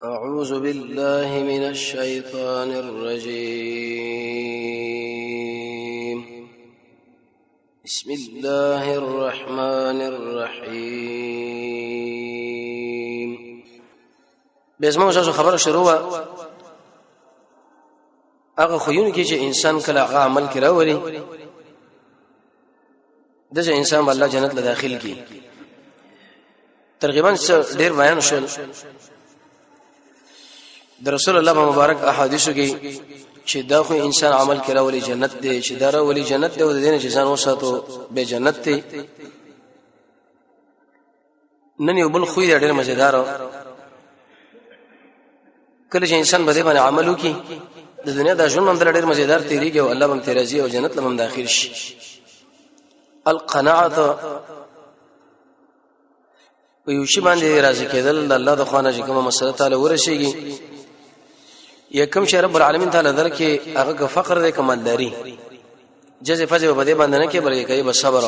أعوذ بالله من الشيطان الرجيم. بسم الله الرحمن الرحيم. بسمو شاسو خبر شروع هغه خوونه کې چې انسان کله هغه عمل کړي راولي دغه انسان به الله جنت له داخل کی. تقریبا ډیر بیان شول د رسول الله مبارک احادیثو کې چې دا خو انسان عمل کړي راولي جنت دی، چې دا راولي جنت دی او د دین چې ځان وساتو به جنت دی. نن یو بل خو دې ډیر مزیدار کله چې انسان به دې باندې عمل وکړي د دنیا د ژوند هم ډېر مزیدار تیریږي او الله هم تیرازي او جنت لم داخل شي. القناعه ويوشي باندې راضي کېدل الله د خوانه چې کومه مسله تعالی ورشيږي یا کوم چې رب العالمین تعالی درکې هغه فقر دې کمالداري جزء فزه وبدې باندې نه کې بلکې کوي بس صبر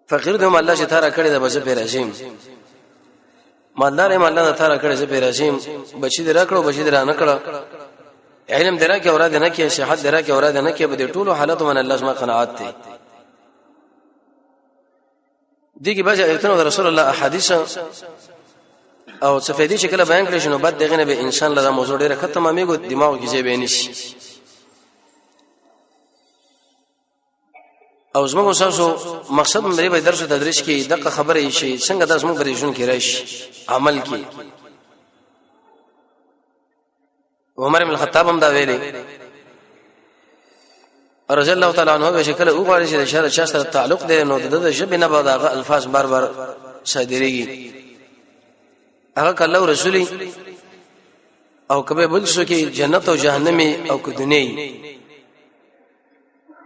فقیر دې الله چې تارا کړی د بس په رژیم مالدار هم الله تعالی کړی زه پیراشم بچی دې راکړو بچی دې را نه کړو علم درا کې اوراد نه کې صحت درا کې اوراد نه کې به ټولو حالت من الله سما قناعت ته دغه بجا ایتونه رسول الله احادیث او صفیدی شکل بیان کړی شنو بعد دغه نه به انسان لږه موضوع ډیره ختمه میګو دماغ کې ځای به نشي. او زموږ تاسو مقصد مې به درس تدریس کې دغه خبره شي څنګه د زموږ بریښون کې راشي عمل کې. عمر بن الخطاب هم دا ویلي رضی الله تعالی عنہ به شکل او غواړي چې د شر چا سره تعلق دی نو د ژبې نه بعد هغه الفاظ بار بار صادریږي هغه کله رسولي او کبه بل شو کې جنت او جهنم او کدنی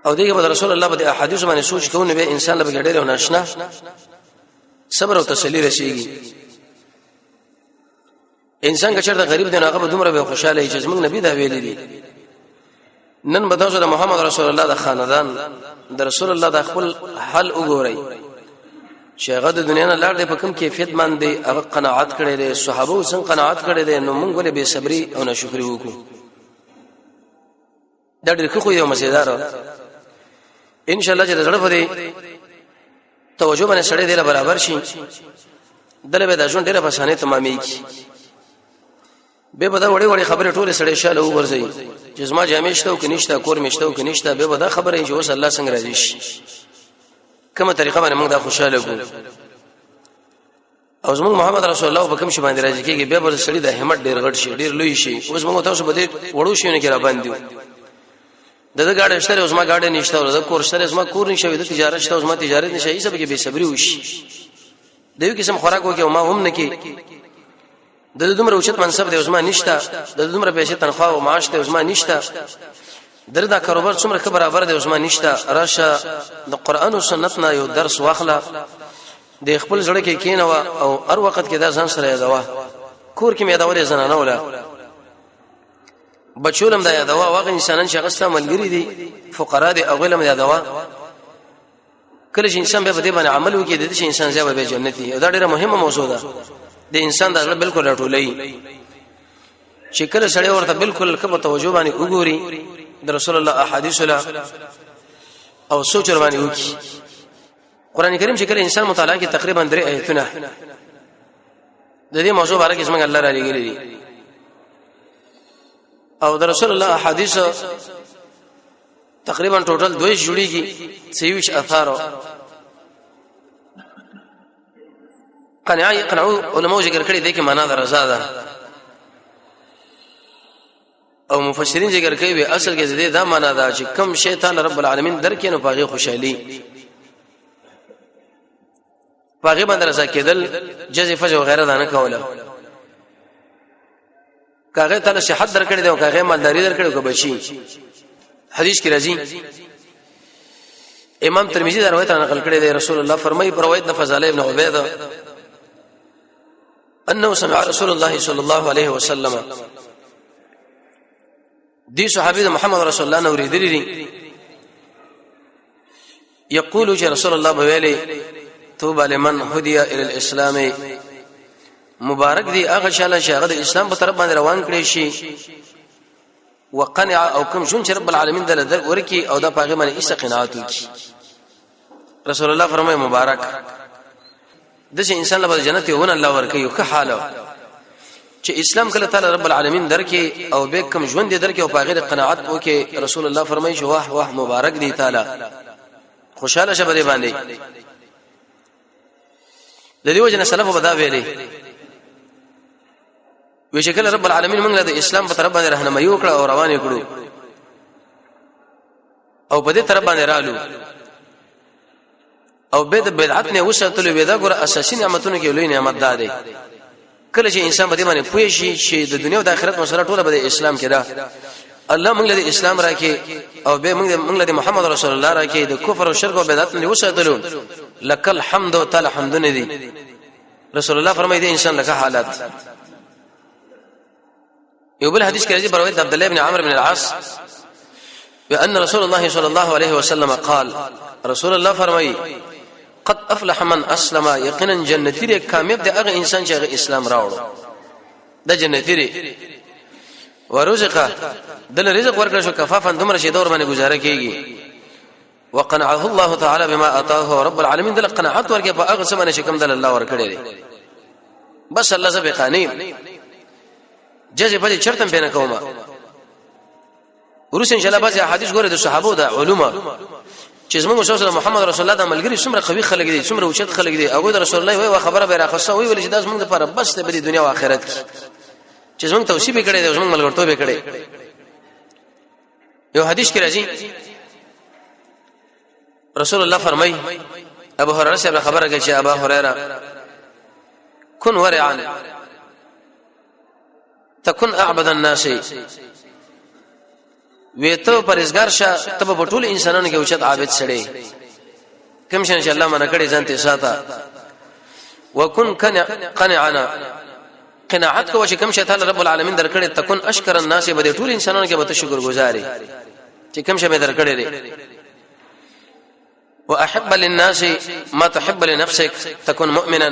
او دغه رسول الله په احادیث باندې سوچ کوونه به انسان له ګډېره او ناشنا صبر او تسلی رسیږي. انسان که چېرته غریب دی هغه به دومره به خوشاله چې زموږ نبی دا ویلي دي. نن به تاسو د محمد رسول الله د خاندان د رسول الله د خپل حل وګورئ چې هغه د دنیا نه لاړ دی په کوم کیفیت باندې هغه قناعت کړی دی، صحابه څنګه قناعت کړی دی، نو موږ ولې به صبري او ناشکری وکړو. دا ډېر خو یو مزیدار ان شاء الله چې زړه په توجه باندې سړی دی برابر شي دله به د ژوند ډیره اسانه تمامېږي. به بده وړي وړي خبره ټوله سړی شاله وګرځي چې زما جامې شته او کنيشته کور مشته او کنيشته به بده خبره چې وس الله څنګه راځي شي کومه طریقه باندې موږ دا خوشاله کو او زموږ محمد رسول الله په کوم شي باندې راځي کېږي به بده سړی د همت ډیر غټ شي ډیر لوی شي. اوس موږ تاسو به وړو شي نه کې را باندې دغه گاډي شته اوس ما گاډي نشته او د کور شته اوس ما کور نشوي د تجارت شته اوس ما تجارت نشي سبا کې به صبري وشي د یو قسم خوراک وکي او ما هم نه کې د دومره اوچت منصب دی اوس ما نشته د دومره پیسې تنخواه او معاش دی اوس ما نشته دردا کاروبار څومره برابر دی اوس ما نشته راشه د قران او سنت نه یو درس واخله د خپل ځړ کې کینوا او هر وخت کې دا ځان سره یادوا کور کې مې دا ولې زنانه ولا بچولم دا یادوا واغ انسانان چې غسته ملګری دي فقرا دي اغلم یادوا کله چې انسان به په دې باندې عمل وکړي د دې انسان ځای به جنتي. دا ډیره مهمه موضوع ده د انسان دا بالکل راټولې چې کله سړی ورته بالکل کبه توجه باندې وګوري د رسول الله احادیث او سوچ باندې وکړي. قران کریم چې کله انسان مطالعه کوي تقریبا 3 آیتونه د دې موضوع باره کې څنګه الله را لګیلي دي او د رسول الله احادیث تقریبا ټوټل 2 جوړیږي 23 اثار قناعه علماء ذکر کړي دي کې معنا د رضا ده او مفسرین ذکر کوي به اصل کې دا معنا ده چې کم شیطان رب العالمین درکې نو پاغي خوشحالي پاغي باندې رضا کېدل جزء فج او غیره نه کوله کاغه تعالی صحت درکړي دی او کاغه مالداري درکړي کو بشي. حدیث کې راځي امام ترمذی دا روایت نقل کړی دی رسول الله فرمایي پر روایت فضل ابن عبیده انه سمع رسول الله صلی الله علیه وسلم دی صحابي محمد رسول الله نو ریدلی یقول رسول الله بویلی توبه لمن هدي الى الاسلام مبارک دی هغه شاله شاغه د اسلام په طرف باندې روان کړي شي وقنع او کوم شون چې رب العالمین دل در ورکی او دا پاغه باندې ایسه قناعت وکي رسول الله فرمای مبارک د چې انسان له جنت ونه الله ورکی او که حاله چې اسلام کله تعالی رب العالمین درکې او به کوم ژوند درکې او پاغه قناعت وکي رسول الله فرمای شو واه واه مبارک دی تعالی خوشاله شبه باندې د دې وجنه سلف وبدا ویلي وشکل رب العالمین موږ له اسلام په طرف باندې راهنمایي وکړه او روان کړو او په دې طرف باندې رالو او به د بدعت نه وساتلو ودا ګور اساسي نعمتونو کې لوی نعمت ده کله چې انسان په دې باندې پوي شي چې د دنیا او د آخرت مسله ټوله به د اسلام کې ده الله موږ له اسلام راکې او به موږ له محمد رسول الله راکې د کفر او شرک او بدعت نه وساتلو لك الحمد وتعالى حمدن دي رسول الله فرمایي دي انسان لکه حالات یو بل حدیث کې راځي بروایت عبد الله ابن عمرو بن العاص بان رسول الله صلى الله عليه وسلم قال رسول الله فرمایي قد افلح من اسلم یقینا جنتی ری کامیاب دی هغه انسان چې هغه اسلام راوړو د جنتی ری ورزق دل رزق ورکړ شو کفافا دمر شي دور باندې گزاره کیږي وقنعه الله تعالی بما اتاه رب العالمین دل قناعت ورکه په هغه سمونه شکم دل الله ورکړي بس الله سبحانه جزې په چرتم بینه کومه ورس ان شاء الله بعض احادیث ګوره د صحابه د علومه چې زموږ رسول محمد رسول الله د ملګری څومره قوي خلک دي څومره اوچت خلک دي او د رسول الله وای خبره به راخصه وی ول چې داس موږ لپاره بس د دنیا او آخرت چې زموږ توصیف کړي د زموږ ملګرتوب کړي یو حدیث کې راځي رسول الله فرمای ابو هريره سے خبره کوي چې ابو هريره كن ورعا تكن اعبد الناس ویته پرېزګار شه تب په ټول انسانانو کې اوچت عابد سړی کوم شي چې الله مونږ کړي ځانته ساته وكن قنعنا قناعت کو چې کوم شي تعالی رب العالمین درکړي تكن اشکر الناس به ټول انسانانو کې به شکر گزاري چې کوم شي به درکړي واحب للناس ما تحب لنفسك تكن مؤمنا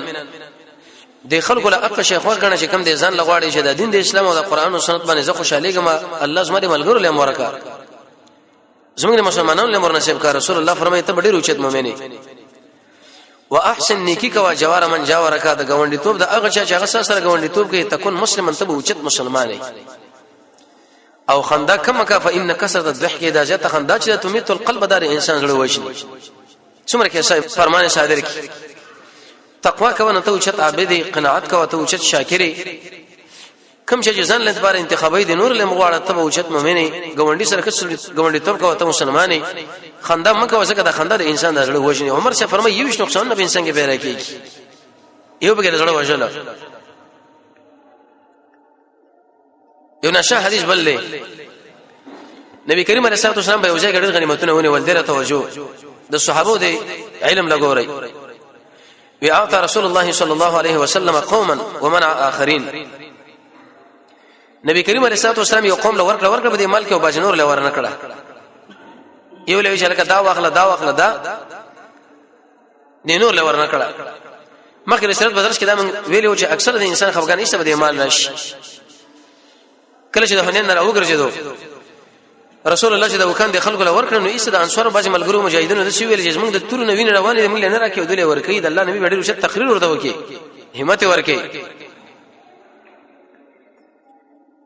د خلکو له اقا شیخ ورګنه چې کوم د ځان لغواړي چې د دین د اسلام او د قران او سنت باندې زه خوشاله ګم الله زما دې ملګرو له مورکا زموږ مسلمانانو له مور نصیب کا رسول الله فرمایي ته ډیر اوچت مؤمنه واحسن نیکی کوا جوار من جاورکا د غونډي توپ د هغه چې هغه سره غونډي توپ کې تكون مسلمان ته اوچت مسلمانې او خندا کما کا فإن كثرت الضحك اذا جاءت خندا چې تمیت القلب دار انسان زړه وښني څومره کې صاحب فرمان صادر کی تقوا کوونه ته اوچت عابدی قناعت کوه ته اوچت شاکری کوم چې ځان لنت بار انتخابي دي نور له مغواړه ته اوچت مؤمنه غونډي سره غونډي تور کوه ته مسلمانې خندا مکه وسکه د خندا د انسان د زړه وښني عمر سے فرمایي یو نقصان نه انسان کې پیدا کیږي یو به زړه وښله یو نشه حدیث بل له نبی کریم علیه الصلاه والسلام به وجه غړي غنیمتونه ونه ولدره توجه د صحابه د علم لګوري ويعطى رسول الله صلى الله عليه وسلم قوما ومنع اخرين نبی کریم علیه الصلاه والسلام یو قوم لور کړ به مال کې او باجنور لور نه کړه یو لوي چې لکه دا واخله دا نور لور نه کړه مخکې رسالت بدرس کې دا ویلو چې اکثر د انسان خفګان ایسته به مال نشي کله چې د هنن نه راوګرځیدو رسول الله چې د وکاند خلکو له ورکړنو ایسته د انصار باج ملګرو مجاهدینو د سی ویل چې موږ د تور نوین روانې موږ نه راکې ودلې ورکې د الله نبی ډېر شت تقریر ورته وکي همت ورکې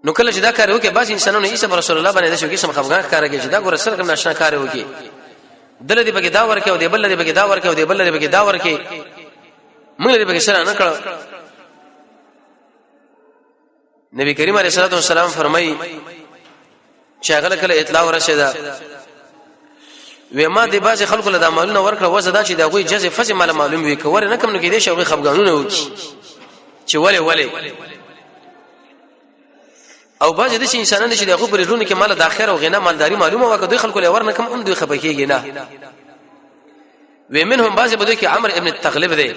نو کله چې دا کار وکي باز انسانانو ایسته رسول الله باندې د شو کې سم خفغان کار کوي چې دا ګور سره کوم ناشنا کار وکي دل دې بګي دا ورکې او دې بل دې بګي دا ورکې او دې بل دې بګي دا ورکې موږ دې بګي سره نه کړو نبی کریم علیه الصلاه والسلام فرمایي شاغله کله اطلاع ورشدا وما د باز خلکو له عملونه ورکړه وزدا چې دا غوي جزء فزم معلوم وي کوره نه کوم نه کېدې شوغي خفګانونه وکي چې ولې او باز د انسانانو چې دغه پرېرونه کې مال د اخر او غنا مالداري معلومه وکړي خلکو له ور نه کوم دوی خپکیږي نه ومنهم باز بده کې عمرو ابن التغلب دی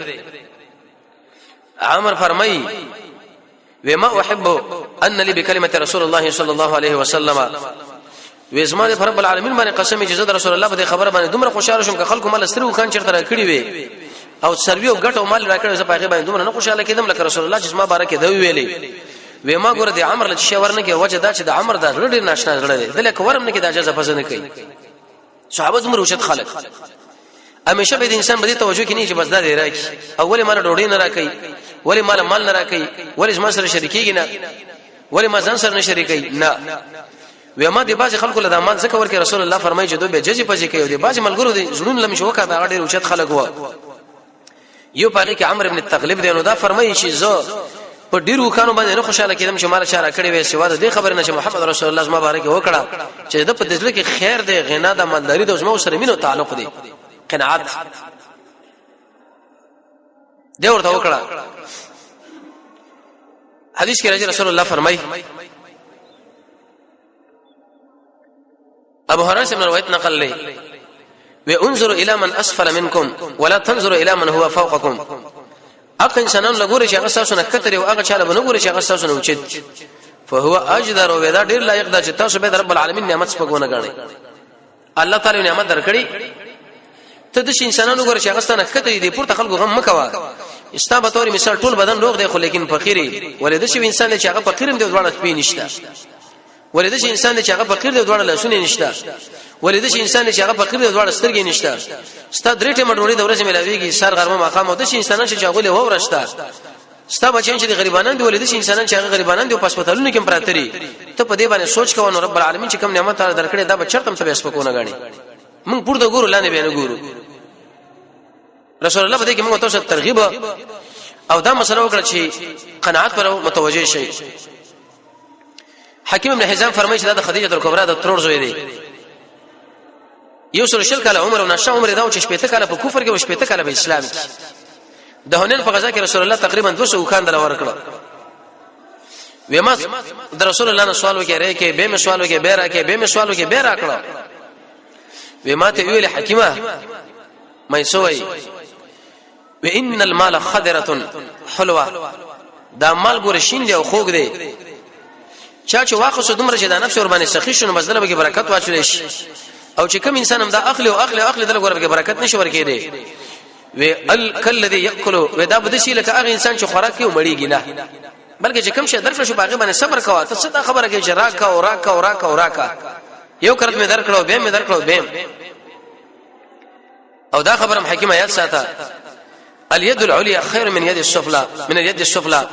عمر فرمایي وما احب ان لي بكلمه رسول الله صلى الله عليه وسلم وزما د رب العالمین باندې قسم چې زاد رسول الله په خبره باندې دومره خوشاله شوم چې خلکو مال سترو خان چرته کړی وي او سروي او ګټ او مال راکړې زه پاغه باندې دومره نه خوشاله کېدم لکه رسول الله چې ما بارکه دی ویلې وې ما ګوره د عمر له شاور نه کې وجه دا چې د عمر دا ډېر ناشنا زړه دی دلته ورم نه کې دا اجازه پزنه کوي صحابه زموږ وشت خلک همیشه به د انسان باندې توجه کینی چې بس دا دی راکی اول مال ډوډۍ نه راکې ولی مال نه راکې ولی ما سره شریکيږي نه ولی ما ځان سره نه شریکي نه و ما د باز خلکو له دامن څخه ورکه رسول الله فرمایي چې دوی به ججې پځې کوي د باز ملګرو د زړون لم شوکا دا ډېر اوچت خلک وو یو پاره کې عمرو ابن التغلب دی نو دا فرمایي چې زه په ډیرو خانو باندې نه خوشاله کېدم چې مال اشاره کړې وې سوا د دې خبر نه چې محمد رسول الله صلی الله علیه و وکړه چې د په دې کې خیر دی غنا د مالداري د زمو سره مينو تعلق دی قناعت دی ورته وکړه حدیث کې راځي رسول الله فرمایي ابو هريره من روایت نقل لي وانظروا الى من اسفل منكم ولا تنظروا الى من هو فوقكم اق انسانان لګوري چې هغه تاسو نه کتري او هغه چاله بنګوري چې هغه تاسو نه اوچت فهو اجدر او دا ډیر لایق ده چې تاسو به رب العالمین نعمت سپګونه غاڼي الله تعالی نعمت درکړي ته د انسانانو ګور چې هغه ستنه کتري دي پورته خلکو غم مکوا استابه توري مثال ټول بدن روغ دی خو لیکن فقيري ولید شي انسان چې هغه فقيرم دی ډوړه سپی نشته ولید شي انسان چې هغه فقير دی ډوړه لاسونه نشته ولید شي انسان چې هغه فقير دی ډوړه سترګې نشته ستاد درې ټیمه ډوړې د ورځې ملاويږي سر غرمه مقام او د شي انسان چې هغه له ورشته ستا بچین چې غریبانان دي ولید شي انسان چې هغه غریبانان دي په هسپتالونو کې پراتري ته په دې باندې سوچ کوو نو رب العالمین چې کوم نعمت درکړي دا به چرته ته سپکونه غاڼي موږ پورته ګورو لاندې به نه ګورو رسول الله بده کې موږ تاسو ترغیب او دا مسله وکړه چې قناعت پر متوجه شي حکیم ابن حزام فرمایي چې دا خدیجه الکبرى د ترور زوی دی یو سره شل کاله عمر او نشه عمر دا چې شپته کاله په کفر کې او شپته کاله په اسلام کې د هنن په غزا کې رسول الله تقریبا 200 خان دل ورکړه وېما د رسول الله سوال وکړي کې به مې سوال وکړي به راکې به مې سوال وکړي به راکړه وېما ته ویل حکیمه مې سوې وان المال خضره حلوه دا مال ګور شین دی او خوګ دی چا چې واخص دومره چې د نفس ور باندې سخی شونه مزله به برکت واچول شي او چې کوم انسان هم دا اخلي دل ګور به برکت نشي ورکې دی و الکلذي یاکل و دا بدشي لکه هغه انسان چې خوراک کوي مړیږي نه بلکې چې کوم شي درکړ شو باغې باندې صبر کوه ته څه خبره کوي چې راکا یو کرت مې درکړو به مې درکړو به او دا خبره حکیمه یاد ساته اليد العليا خير من يد السفلى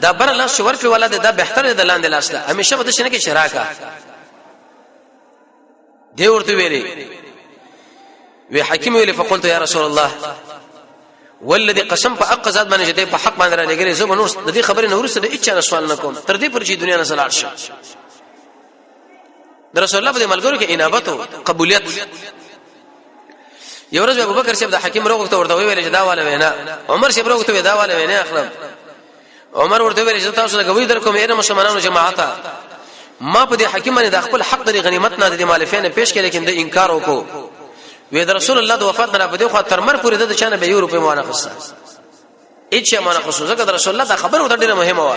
دا بر الله شور په ولاده دا بهتر دی لاندې لاس له همیشه بده شنه کې شراکه دی ورته ویلي وی حکیم ویلي فقلت يا رسول الله والذي قسم فاقذ من جدي په حق باندې را لګري زه نور د دې خبرې نور سره هیڅ سوال نه کوم تر دې پر چې دنیا نه سلاړ شي د رسول الله په ملګرو کې انابت او قبولیت یو ورځ ابو بکر صاحب د حکیم روغته ورته ویل چې دا والا وینا عمر صاحب روغته دا والا وینا اخرم عمر ورته ویل چې تاسو لګوي در کوم ایره مسلمانانو جماعت ما په دې حکیم باندې د خپل حق د غنیمت نه د مالفین پیش کړي لیکن د انکار وکړو وې د رسول الله د وفات نه په دې خو تر مر پورې د چانه به یو روپې مونږه خصه اېچ مونږه خصوصا د رسول الله د خبره ډېره مهمه و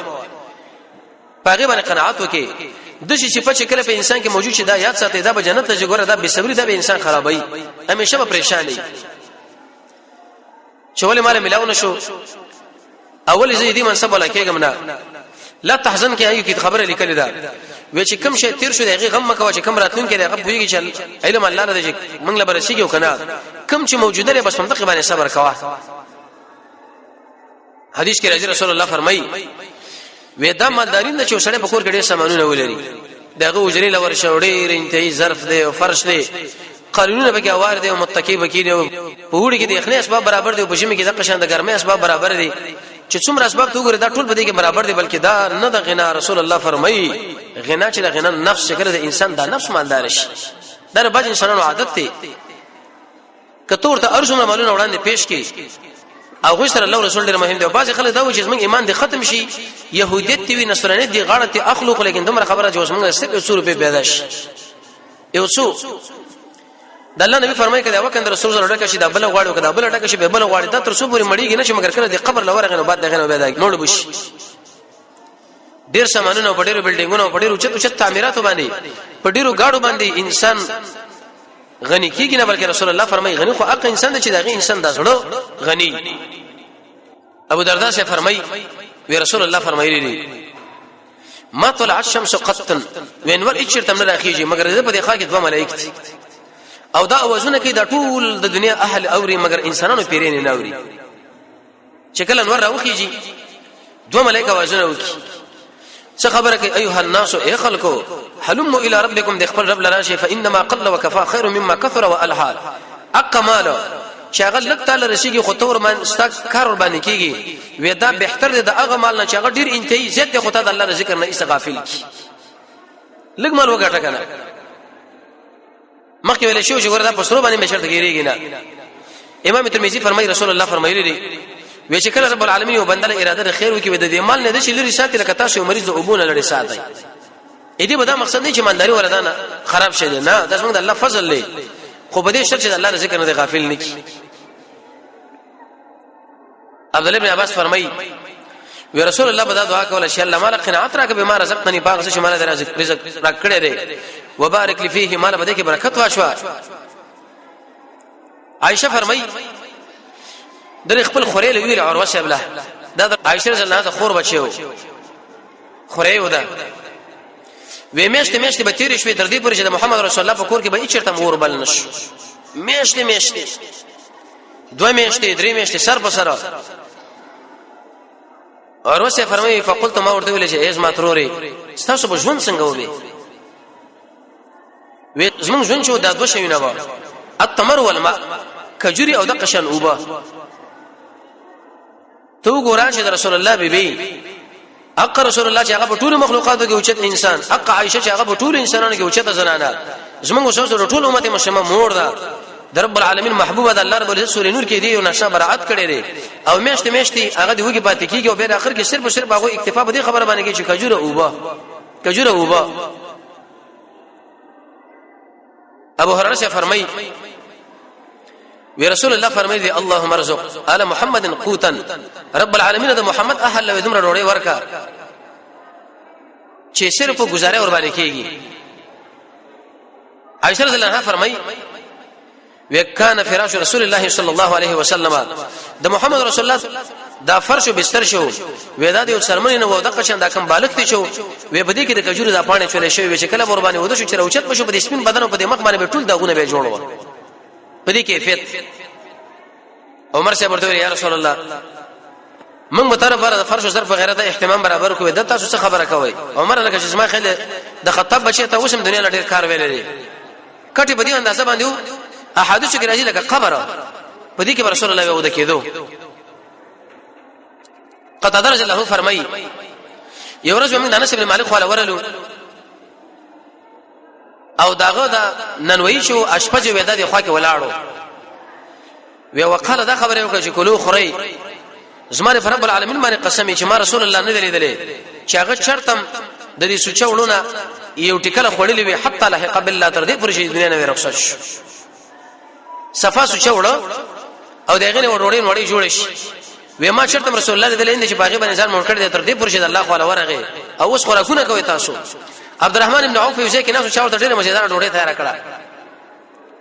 پاغه باندې قناعت وکي د شي چې په کله په انسان کې موجود شي دا یاد ساتي دا به جنت ته ګوره دا به صبري دا به انسان خرابای همیشه به پریشان وي چې ولې مال ملاو نشو اول زه دې منصب ولا کېږم نه لا تحزن کې ایو کې خبره لیکل دا و چې کم شي تیر شو دغه غم مکو چې کم راتلون کې هغه پويږي چې علم الله نه دې موږ له برسيږي کنه کم چې موجوده لري بس منطقي باندې صبر کوا حدیث کې رسول الله فرمایي ودا مالدارین د چوسړې په کور کې ډېر سامانونه ولري دغه اجرې لور شوړې رنتي ظرف دی او فرش دی قانونونه به کې اوار دی او متکی به کې دی په وړي کې د اخنه اسباب برابر دی او بجمی کې د قشان د ګرمه اسباب برابر دي چې څومره اسباب تو ګره دا ټول بده کې برابر دي بلکې دا نه د غنا رسول الله فرمایي غنا چې د غنا نفس شکر د انسان دا نفس مالدار شي دا بعض انسانانو عادت دي کته ورته ارزونه مالونه وړاندې پیش کی او غوښتل الله رسول ډېر مهم دی او بعض خلک دا و چې موږ ایمان دې ختم شي يهودیت دی نصرانیت دی غاړه ته اخلاق لیکن دومره خبره چې موږ سپه سور په پیداش یو څو د الله نبی فرمایي کړه وکړه رسول الله ډکه شي دا بل غواړي کړه بل ډکه شي به بل غواړي دا تر څو پورې مړیږي نه چې مگر کړه د قبر لورغه نه بعد دغه نه پیدا نوړ بش ډیر سامانونه په ډیرو بلډینګونو په ډیرو چت تعمیرات باندې په ډیرو گاډو باندې انسان غنی کیږي نه بلکې رسول الله فرمایي غنی خو اق انسان دی چې دغه انسان د زړه غنی. ابو درداء سے فرمایي وی رسول الله فرمایلی ما طلع الشمس قط وین ور اچر تم نه راخیږي مگر په دې خوا کې دوه ملائکه دي او دا اوازونه کې د ټول د دنیا اهل اوري مگر انسانانو پیرین نه اوري. چې کله نور راوخیږي دوه ملائکه اوازونه وکي څه خبره کوي ايها الناس اي خلقو حلم الى ربكم دخل رب لراشي فانما قل وكفى خير مما كثر والحا اقمال شغل لک تعالی رسیږي خو تور من استاک کار باندې کیږي ودا بهتر دی د هغه مال نه چې هغه ډیر انتهایی زیات خو ته د الله ذکر نه استغافل کی لګ مال وګټه کنه مخکې ویل شو چې وردا پسرو باندې مشرت کیږي نه. امام ترمذی فرمایي رسول الله فرمایلی وی چې کله رب العالمین یو بندله اراده خیر وکي د دې مال نه د شي لري ساتي لکه تاسو مریض اوبونه لري ساتي. اې دې به دا مقصد نه چې مالداري ولدانه خراب شي نه دا څنګه د الله فضل دی خو په دې شرط چې الله ذکر نه غافل نه کی. عبد الله بن عباس فرمایي وی رسول الله بدا دعا کوله چې الله مال قناعت راکې به ما رزقني باغ څه مال درازق رزق راکړې دې وبارک لي فيه مال بده کې برکت واشوا. عائشه فرمایي در خپل خوريله ویل اور وشه بلا دا عائشه رضی الله عنها خور بچو خوري ودا وې میشته به تیر شوي در دې پر چې محمد رسول الله په کور کې به چیرته مور بل نش میشته دوه میشته درې میشته سر په سر اور وشه فرمایي فقلت ما ورته ویل چې ایز ما تروري تاسو په ژوند څنګه وې زمون ژوند شو دا دوه شي نه و التمر والماء کجوري او د قشن اوبه تو ګوران چې رسول الله بيبي اق رسول الله چې هغه په ټول مخلوقاتو کې اوچت انسان اق عائشه چې هغه په ټول انسانانو کې اوچت زنانه زموږ اوسه ټول امت مشمه مور ده د رب العالمین محبوبه ده الله رب العزت سورې نور کې دی او نشه برائت کړي دي او میشتي هغه دی وګي پاتې کیږي او به اخر کې صرف هغه اکتفا به خبره باندې کې چې کجوره اوبه. ابو هريره سے فرمایي وی رسول الله فرمایي اللهم ارزق آل محمد قوتا رب العالمین د محمد اهل له دمر ډوړې ورکا چې صرف گزاره ور باندې کیږي. عائشہ رضی الله عنها فرمایي وکانه فراش رسول الله صلی الله علیه وسلم د محمد رسول الله دا فرش او بستر شو ودا د سرمنې نو د قشن دا کم بالغ تی شو وې بده کې د کجوري د پانه چولې شوی چې کله ور باندې ودا شو چې اوچت بشو په سپین بدن او په مخ باندې ټول داغونه به جوړو په دې کیفیت. عمر سے ورته یا رسول الله موږ به طرف د فرش او ظرف غیرت اهتمام برابر کوو د تاسو څه خبره کوي. عمر لکه چې ما خل د خطاب بچی ته وسم دنیا لټ کار ویلې کټي په دې اندازه باندې احادیث کې راځي لکه قبر په دې کې رسول الله ودا کېدو. قتاده رضی الله فرمایي یو ورځ موږ انس بن مالک خو ورلو او داغه دا ننوي شو اشپج ودا دی خو کې ولاړو وی وقاله دا خبره وکړه چې کلو خوري زماره رب العالمین باندې قسم چې ما رسول الله نه لیدلې چې هغه چرتم د دې سوچولونه یو ټیکله خړلې وي حتی لحق بالله تر دې پرې دنیا نه رخصت شو صفا سوچوړه او دغه وړوړې وړې جوړ شي وی ما چرتم رسول الله لیدلې چې باغی باندې ځان مونږ کړ دې تر دې پرې الله خو ورغه او اوس خوراکونه کوي تاسو. عبدالرحمن بن عوف یو ځکه نه شاو ته ډېر مزیدار ډوډۍ تیار کړه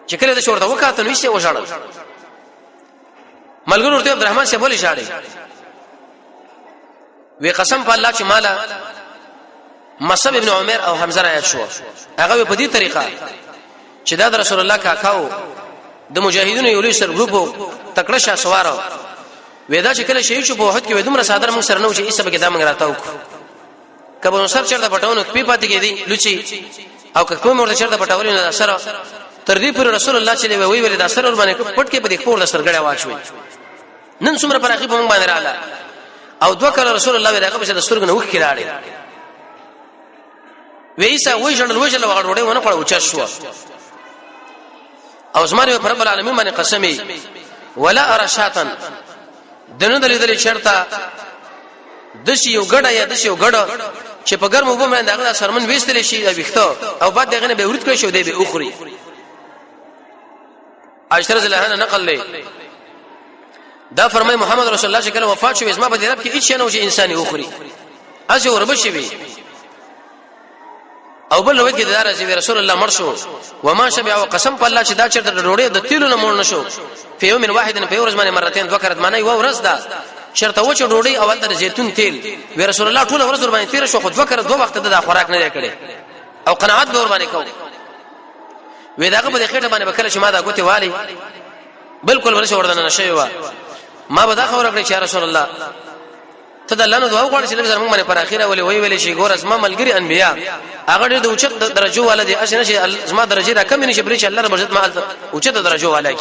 چې کله د شورته وکاته نو یې وژړل ملګرو ورته عبدالرحمن سے بولی شاړي وی قسم په الله چې مالا مصعب ابن عمر او حمزه را یاد شو هغه په دې طریقه چې دا رسول الله کاکاو د مجاهدینو یو لوی سر ګروپ تکړه شاه سوار ودا چې کله شهید شو په وخت کې ودومره صادر موږ سره نو چې ایسه به دا موږ راتاو کبه سر چرته پټاونو پی پاتې کېدی لوچی او کله موږ چرته پټاولې نه سره تر دې پر رسول الله چې وی ویل دا سر ور باندې پټ کې په دې کور سر غړې واچوي نن څومره پراخي په موږ باندې رااله او دوه کله رسول الله ورغه په دستور نه وخ کړاړي ویسا وژنل وغړوړې ونه کړو چا شو او زماره په رب العالمین باندې قسمي ولا ارشاتن دنه دلیدل شرطه دشي یو غړا یا دشي یو غړا چې په ګرمو وبم باندې هغه سرمن وېستل شي ویخته او بعد دغه نه به ورت کړی شو دی به اخري. عائشہ رضی الله عنها نقل لې دا فرمای محمد رسول الله چې کله وفات شو اسما په دې رب کې هیڅ نه و چې انساني اخري اځه وربشي وي او بل وخت کې دار چې رسول الله مرشو وما شبع وقسم په الله چې دا چرته ډوړې د تیلو نه مول نشو په یوم واحد په ورځ باندې مرتين ذکرت معنی و ورځ دا شرط و چې ډوړې او د زيتون تیل وی رسول الله ټول ورځ باندې تیر شو خو ذکر دوه وخت د خوراک نه کړي او قناعت به ور باندې کو وی داغه په خېټه باندې وکړه چې ما دا غوته والی بالکل ورشه وردان نشي وا ما به دا خبره کړې چې رسول الله ته د الله نو دعا وکړه چې موږ باندې پر اخیره ولې ویلې شي ګور اسما ملګری انبیا هغه د اوچت درجه والدي اسنه شي اسما درجه را کم نشي بلې چې الله رب عزت ما اوچت درجه والای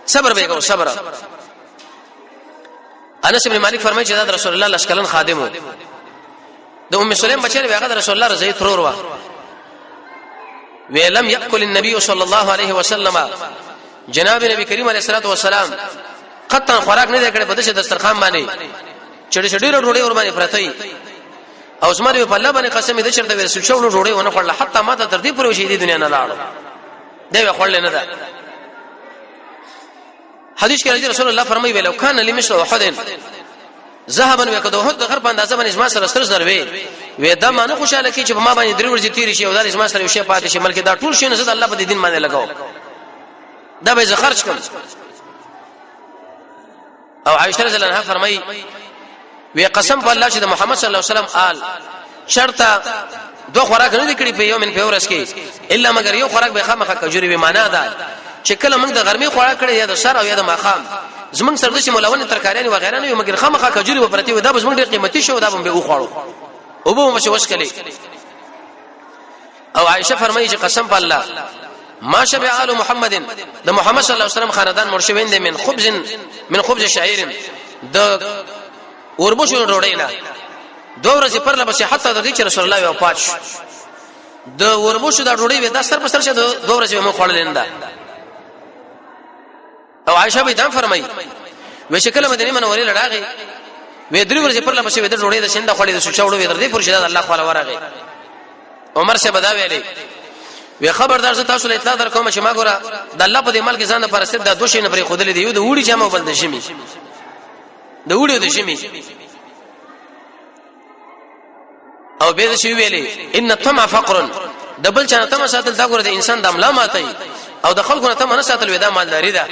صبر به کو صبر انس بن مالک فرمایي چې دا رسول الله لشکلن خادمو د ام سلیم بچره هغه رسول الله رضی ترور وا ولم ياكل النبي صلى الله عليه وسلم جناب نبی کریم علیه الصلاه والسلام قطن خوراک نه کړي په دې دسترخوان باندې چړې چړې ډوډۍ ور باندې پرتای او عثمان په الله باندې قسم دې چرته ورسو شو ډوډۍ ونه خړل حتی ما ته تر دې پرې شي دې دنیا نه لاړو دی خړل نه ده حدیث کې رسول الله فرمایي ولو کان لمثل احد ذهبا وکدو هد غرب اندازه باندې اسما سره ستر زروي وې دا مانه خوشاله کی چې په ما باندې درې ورځې تیر شي او دا اسما سره یو شی پاتې شي ملک دا ټول شي نه زد الله په دین باندې لګاو دا به خرج کړ او عائشہ رضی الله عنها فرمایي وی قسم په الله چې د محمد صلی الله علیه وسلم آل شرطه دوه خوراک نه کړی په یو من په ورځ کې الا مگر یو خوراک به خامخه کجوري به معنا ده چې کله موږ د غرمې خوراک کړی یا د سر او یا د ماخام زمونږ سره د مولونه ترکاریان او غیره نه یو مگر خامخه کجوري و پرتی و دا زمونږ ډېر قیمتي شو دا به وخوړو او به مشه وشکلی او عائشہ فرمایي چې قسم په الله ما شبع آل محمد د محمد صلی الله علیه وسلم خاندان مرشوین دي من خبز شعير د وربشو ډوډۍ نه دوه ورځې پر لبسه حتی د دې چې رسول الله یو پات د وربشو د ډوډۍ و د سر په سر شه دوه ورځې مو خوړل نه او عائشہ به دا فرمایي و شکل مدینه منورې لړاغي و درې ورځې پر لبسه د ډوډۍ د شنده خوړې د سوچاوړو و درې پر شه الله تعالی ورغی عمر سے بدا ویلي وی خبردار زه تاسو له اطلاع در کوم چې ما ګوره د الله په دې مال کې ځان پر صرف د دوشي نه پرې خودلې دی یو د وړي جامه بل د شمی د وړي د شمی او به شي ویلي ان الطمع فقر دبل چانه تم ساتل دا ګوره د انسان د املا ماتي او د خلکو نه تم نه ساتل ودا مالداري ده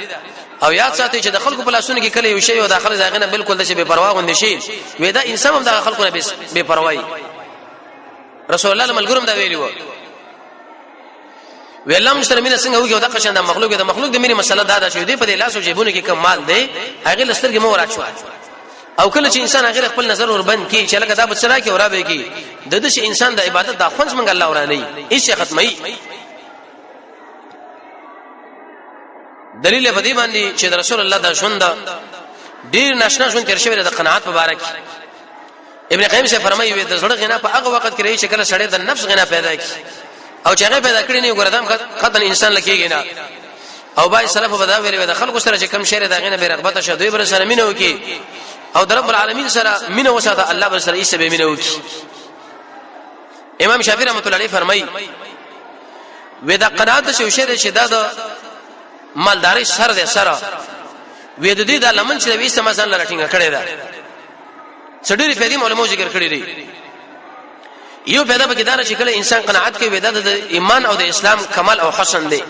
او یاد ساتي چې د خلکو په لاسونو کې کله یو شی او داخله ځاغنه بالکل د شی به پروا غوندي شي ودا انسان هم د خلکو نه به پروايي رسول الله ملګرم دا ویلی و ویلم مشترمینه څنګه وګیو د قشند مخلوق د مخلوق د مینه مسله دا ده چې دی په لاسو جيبونو کې کم مال دی هغه لسترګي مو راچو او کله چې انسان هغه خپل نظر ور بند کی چې لکه دا بچرا کې اورا به کی د دې انسان د عبادت د خونځ منګ الله ورانه هیڅ ختمي دلیل په دې باندې چې رسول الله د ژوند ډیر ناشنا ژوند تیر شوی د قناعت مبارک ابن قیم سے فرمایي وي د زړه غنا په هغه وخت کې چې کله سړی د نفس غنا پیدا کی او چې هغه پیدا کړی نه ګردام خدای انسان لکېږي نه او بای سلف ودا ویل د خلکو سره چې کم شعر دا غنه به رغبت شه دوی بر سره مينو کی او د رب العالمین سره مينو وساته الله بر سره ایسه به مينو کی امام شافعی رحمۃ اللہ علیہ فرمایي ودا قناعت شو شعر شداد مالداري سر ده سره وې د دې د لمن چې وې سمسان لټینګه کړي ده څډيري په دې علماء ذکر کړی دي یو پیدا به کېدار چې کله انسان قناعت کوي ودا د ایمان او د اسلام کمال او حسن دی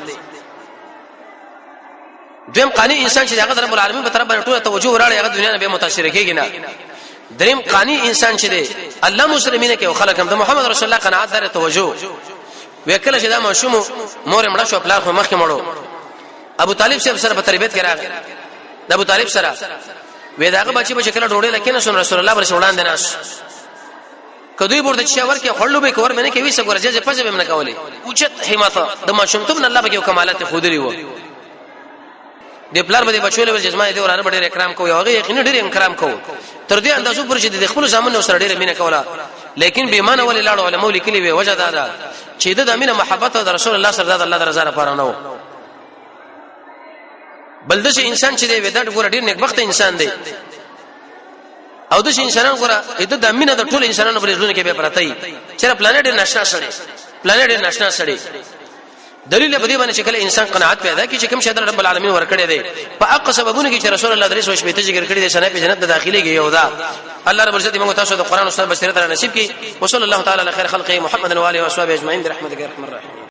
دیم قانی انسان چې هغه رب العالمین په طرف باندې ټول توجه وراړي هغه دنیا نه به متاثر کېږي نه دریم قانی انسان چې دی الله مسلمانینه کې او خلک هم د محمد رسول الله قناعت دار توجه وکړه چې دا مشوم مور مړه شو خپل خو مخکې مړو ابو طالب سره په تربيت کې راغی د ابو طالب سره وې داغه بچي په شکل ډوړې لکه نه رسول الله پر وړاندې ناس کدوې ورته چې ورکه خړلو به کور مې نه کوي څه ګورځي په ځې به نه کولې اوچت همت د ماشومتوب الله به کمالات خودري وو د پلار باندې بچو له جسمه دي ورانه ډېر اکرام کوي هغه یقین ډېر اکرام کوي تر دې اندازو پر چې د خپل ځامن سره ډېر مینه کوله لیکن به ایمان ولې لاړو علماء لیکلي وي وجه دا چې د امینه محبت د رسول الله صلی الله علیه وسلم رضا لپاره نه و بل د انسان چې دی ودات ګور ډېر نیکبخت انسان دی او د انسانانو ګور د امینه د ټول انسانانو په ژوند کې به پرتای چې پلانټ ناشنا سړی دلیل په دې باندې چې کله انسان قناعت پیدا کړي چې کوم شی رب العالمین ورکړي دی په حق سببونه کې چې رسول الله درې سو شپې ته ذکر کړی دی سنه په جنت داخليږي یو دا الله رب عزت موږ تاسو د قران او سنت بصیرت نصیب کړي وصلی الله تعالی علی خیر خلقه محمد و علیه و صحبه اجمعین برحمتک یا ارحم الراحمین.